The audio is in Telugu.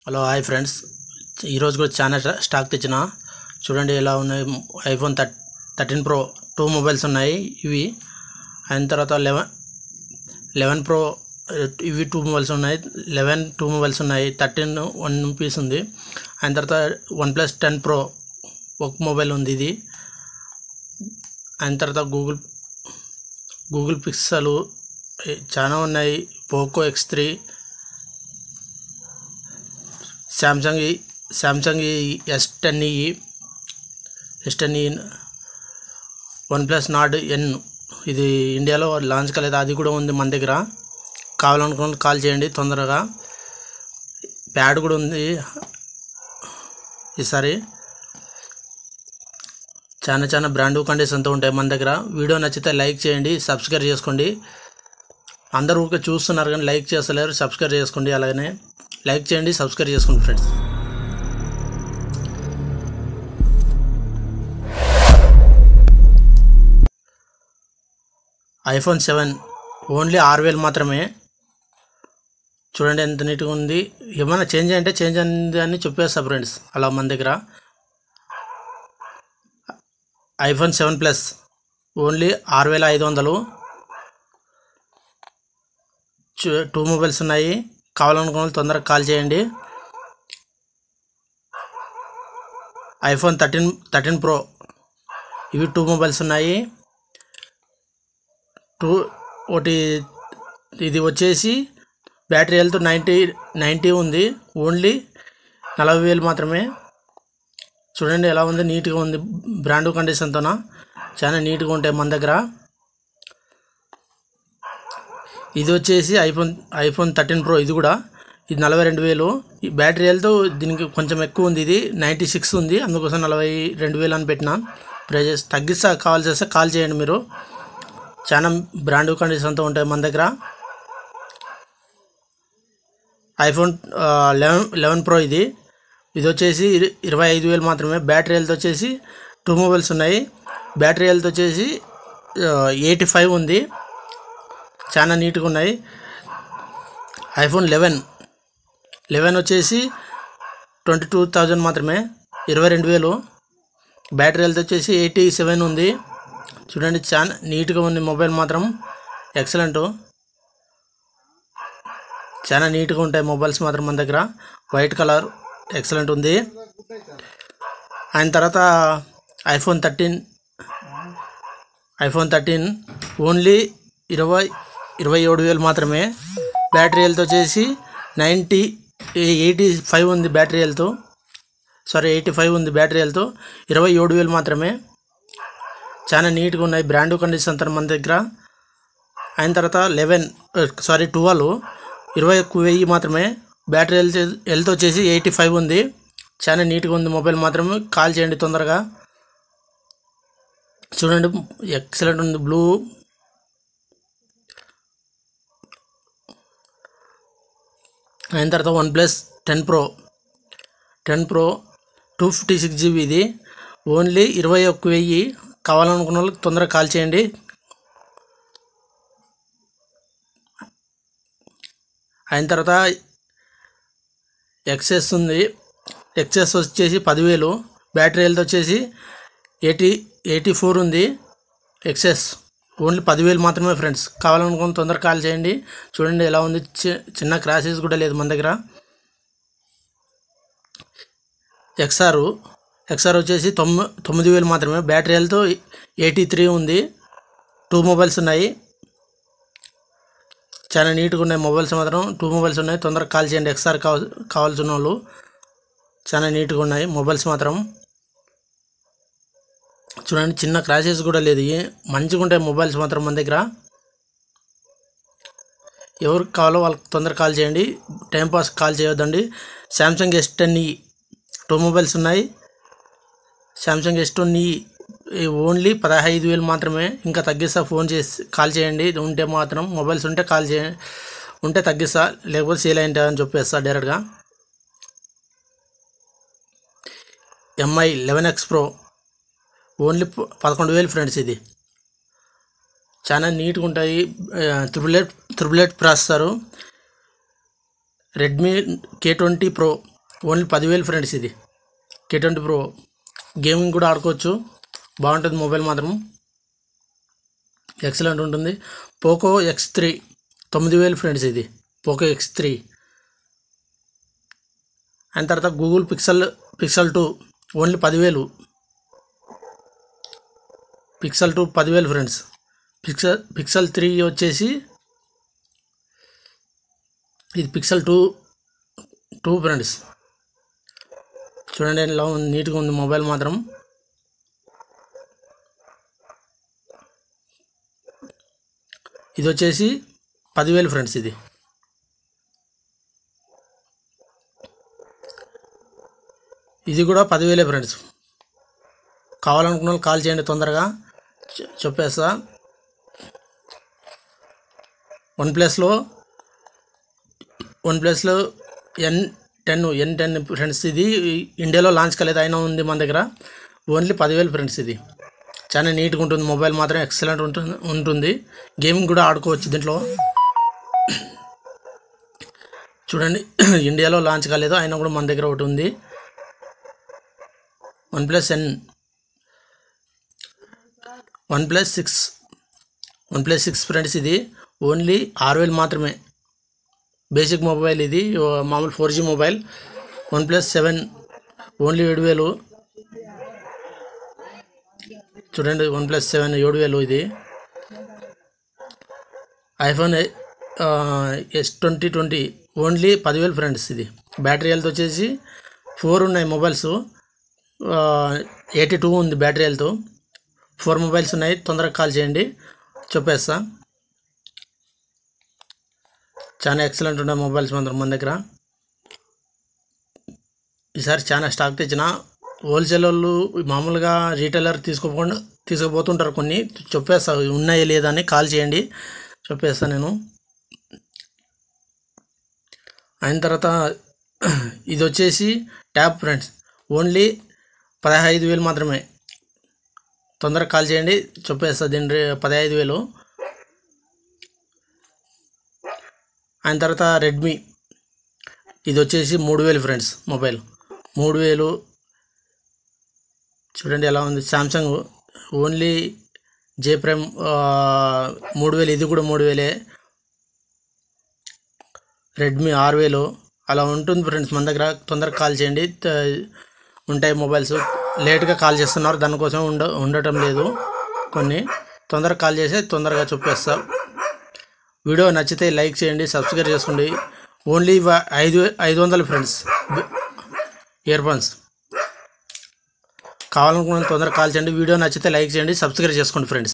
హలో హాయ్ ఫ్రెండ్స్, ఈరోజు కూడా చాలా స్టాక్ తెచ్చిన. చూడండి ఎలా ఉన్నాయి. ఐఫోన్ 13 ప్రో 2 మొబైల్స్ ఉన్నాయి. ఇవి అయిన తర్వాత 11 ప్రో ఇవి 2 మొబైల్స్ ఉన్నాయి. 11 2 మొబైల్స్ ఉన్నాయి. 13 1 పీస్ ఉంది. అయిన తర్వాత OnePlus 10 ప్రో ఒక మొబైల్ ఉంది. ఇది అయిన తర్వాత గూగుల్ పిక్సెల్ చాలా ఉన్నాయి. Poco X3, Samsung S10e, OnePlus Nord N. ఇది ఇండియాలో లాంచ్ కాలేదు, అది కూడా ఉంది మన దగ్గర. కావాలనుకున్న కాల్ చేయండి తొందరగా. ప్యాడ్ కూడా ఉంది ఈసారి. చాలా బ్రాండ్ కండిషన్తో ఉంటాయి మన దగ్గర. వీడియో నచ్చితే లైక్ చేయండి, సబ్స్క్రైబ్ చేసుకోండి. అందరూ ఊరికే చూస్తున్నారు కానీ లైక్ చేస్తలేరు. సబ్స్క్రైబ్ చేసుకోండి, అలాగనే లైక్ చేయండి, సబ్స్క్రైబ్ చేసుకోండి ఫ్రెండ్స్. iPhone 7 ఓన్లీ 6000 మాత్రమే. చూడండి ఎంత నీట్గా ఉంది. ఏమైనా చేంజ్ అంటే చేంజ్ అయింది అని చెప్పేస్తా ఫ్రెండ్స్. అలా మన దగ్గర iPhone 7 Plus ఓన్లీ 6500. 2 మొబైల్స్ ఉన్నాయి. కావాలనుకున్న తొందరగా కాల్ చేయండి. iPhone 13 ప్రో ఇవి 2 మొబైల్స్ ఉన్నాయి. ఒకటి ఇది వచ్చేసి బ్యాటరీ హెల్త్ 90 ఉంది. ఓన్లీ 40,000 మాత్రమే. చూడండి ఎలా ఉంది, నీట్గా ఉంది. బ్రాండ్ కండిషన్తోన చాలా నీట్గా ఉంటాయి మన దగ్గర. ఇది వచ్చేసి ఐఫోన్ 13 ప్రో. ఇది కూడా 42,000. ఈ బ్యాటరీ హెల్త్ దీనికి కొంచెం ఎక్కువ ఉంది. ఇది 96 ఉంది, అందుకోసం 42,000 అని పెట్టినా. ప్రైజెస్ తగ్గిస్తా, కాల్ చేస్తే కాల్ చేయండి మీరు. చాలా బ్రాండ్ కండిషన్తో ఉంటాయి మన దగ్గర. iPhone 11 ప్రో ఇది వచ్చేసి 25,000 మాత్రమే. బ్యాటరీ హెల్త్ వచ్చేసి 2 మొబైల్స్ ఉన్నాయి. బ్యాటరీ హెల్త్ వచ్చేసి 85 ఉంది. చాలా నీట్గా ఉన్నాయి. iPhone 11 వచ్చేసి 22,000 మాత్రమే, 22,000. బ్యాటరీ హెల్త్ వచ్చేసి 87 ఉంది. చూడండి చాలా నీట్గా ఉంది. మొబైల్ మాత్రం ఎక్సలెంట్. చాలా నీట్గా ఉంటాయి మొబైల్స్ మాత్రం మన దగ్గర. వైట్ కలర్ ఎక్సలెంట్ ఉంది. అయిన తర్వాత iPhone 13 ఓన్లీ 27,000 మాత్రమే. బ్యాటరీ హెల్త్ వచ్చేసి 85 ఉంది. బ్యాటరీ హెల్త్ 85 ఉంది బ్యాటరీ హెల్త్. 27,000 మాత్రమే. చాలా నీట్గా ఉన్నాయి. బ్రాండ్ కండిషన్ అంతా మన దగ్గర. అయిన తర్వాత 12 21,000 మాత్రమే. బ్యాటరీ హెల్త్ వచ్చేసి 85 ఉంది. చాలా నీట్గా ఉంది మొబైల్ మాత్రం. కాల్ చేయండి తొందరగా. చూడండి ఎక్సలెంట్ ఉంది. బ్లూ అయిన తర్వాత OnePlus 10 ప్రో 256 GB. ఇది ఓన్లీ 21,000. కావాలనుకున్న వాళ్ళకి తొందరగా కాల్ చేయండి. అయిన తర్వాత XS ఉంది. XS వచ్చేసి 10,000. బ్యాటరీ హెల్త్ వచ్చేసి 84 ఉంది. XS ఓన్లీ 10,000 మాత్రమే ఫ్రెండ్స్. కావాలనుకున్న తొందరగా కాల్ చేయండి. చూడండి ఎలా ఉంది. చిన్న క్రాషెస్ కూడా లేదు మన దగ్గర. XR వచ్చేసి 9,000 మాత్రమే. బ్యాటరీ హెల్త్ 83 ఉంది. 2 మొబైల్స్ ఉన్నాయి. చాలా నీట్గా ఉన్నాయి మొబైల్స్ మాత్రం. 2 మొబైల్స్ ఉన్నాయి. తొందరగా కాల్ చేయండి. XR కావాల్సిన వాళ్ళు. చాలా నీట్గా ఉన్నాయి మొబైల్స్ మాత్రం. చూడండి చిన్న క్రాషెస్ కూడా లేదు. మంచిగా ఉంటాయి మొబైల్స్ మాత్రం మన దగ్గర. ఎవరికి కావాలో వాళ్ళకి తొందరగా కాల్ చేయండి. టైంపాస్ కాల్ చేయొద్దండి. శాంసంగ్ S10e 2 మొబైల్స్ ఉన్నాయి. శాంసంగ్ S10e ఓన్లీ 15,000 మాత్రమే. ఇంకా తగ్గిస్తా, ఫోన్ చేసి కాల్ చేయండి. ఉంటే మాత్రం మొబైల్స్ ఉంటే కాల్ చేయండి. ఉంటే తగ్గిస్తా, లేకపోతే సేల్ అయింటే అని చెప్పేస్తా డైరెక్ట్గా. MI 11X Pro only 11,000 friends. ఇది చాలా నీట్గా ఉంటాయి. 888 processor. Redmi K20 Pro only 10,000 friends. ఇది K20 Pro గేమింగ్ కూడా ఆడుకోవచ్చు, బాగుంటుంది మొబైల్ మాత్రం ఎక్సలెంట్ ఉంటుంది. Poco X3 9,000 friends. ఇది పోకో X3. అండ్ తర్వాత Google pixel 2 only 10,000. Pixel 2 10,000 friends. Pixel 3 వచ్చేసి ఇది పిక్సెల్ 2 ఫ్రెండ్స్. చూడండి ఎలా నీట్గా ఉంది మొబైల్ మాత్రం. ఇది వచ్చేసి 10,000 ఫ్రెండ్స్. ఇది కూడా 10,000 ఫ్రెండ్స్. కావాలనుకున్న వాళ్ళు కాల్ చేయండి, తొందరగా చెప్పేస్తా. వన్ ప్లస్లో N10 ఫ్రెండ్స్. ఇది ఇండియాలో లాంచ్ కాలేదు, అయినా ఉంది మన దగ్గర. Only 10,000 friends. ఇది చాలా నీట్గా ఉంటుంది మొబైల్ మాత్రం, ఎక్సలెంట్ ఉంటుంది. గేమింగ్ కూడా ఆడుకోవచ్చు దీంట్లో. చూడండి ఇండియాలో లాంచ్ కాలేదు, అయినా కూడా మన దగ్గర ఒకటి ఉంది. One plus 6 friends. ఇది ఓన్లీ 6,000 మాత్రమే. బేసిక్ మొబైల్ ఇది, మామూలు 4G మొబైల్. OnePlus 7 only 7,000. చూడండి OnePlus 7 7,000. ఇది ఐఫోన్ S20 ఓన్లీ 10,000 ఫ్రెండ్స్. ఇది బ్యాటరీ హెల్త్ వచ్చేసి 4 ఉన్నాయి మొబైల్స్. 82 ఉంది బ్యాటరీ హెల్త్. 4 మొబైల్స్ ఉన్నాయి, తొందరగా కాల్ చేయండి, చెప్పేస్తా. చాలా ఎక్సలెంట్ ఉన్నాయి మొబైల్స్ మాత్రం మన దగ్గర. ఈసారి చాలా స్టాక్ తెచ్చిన. హోల్సేల్ వాళ్ళు మామూలుగా రీటైలర్ తీసుకుపోతుంటారు కొన్ని. చెప్పేస్తా ఉన్నాయా లేదా అని, కాల్ చేయండి, చెప్పేస్తా నేను. అయిన తర్వాత ఇది వచ్చేసి ట్యాబ్ ఫ్రెండ్స్. ఓన్లీ 15,000 మాత్రమే. తొందరగా కాల్ చేయండి, చెప్పేస్తా. దీని 15,000. అయిన తర్వాత రెడ్మీ. ఇది వచ్చేసి 3,000 ఫ్రెండ్స్ మొబైల్. 3,000. చూడండి ఎలా ఉంది. Samsung only J Prime 3,000. ఇది కూడా 3,000. రెడ్మీ 6,000. అలా ఉంటుంది ఫ్రెండ్స్ మన దగ్గర. తొందరగా కాల్ చేయండి, ఉంటాయి మొబైల్స్. లేట్గా కాల్ చేస్తున్నారు, దానికోసం ఉండటం లేదు కొన్ని. తొందరగా కాల్ చేసి తొందరగా చెప్పేస్తా. వీడియో నచ్చితే లైక్ చేయండి, సబ్స్క్రైబ్ చేసుకోండి. Only 500 friends earphones. కావాలనుకున్న తొందరగా కాల్ చేయండి. వీడియో నచ్చితే లైక్ చేయండి, సబ్స్క్రైబ్ చేసుకోండి ఫ్రెండ్స్.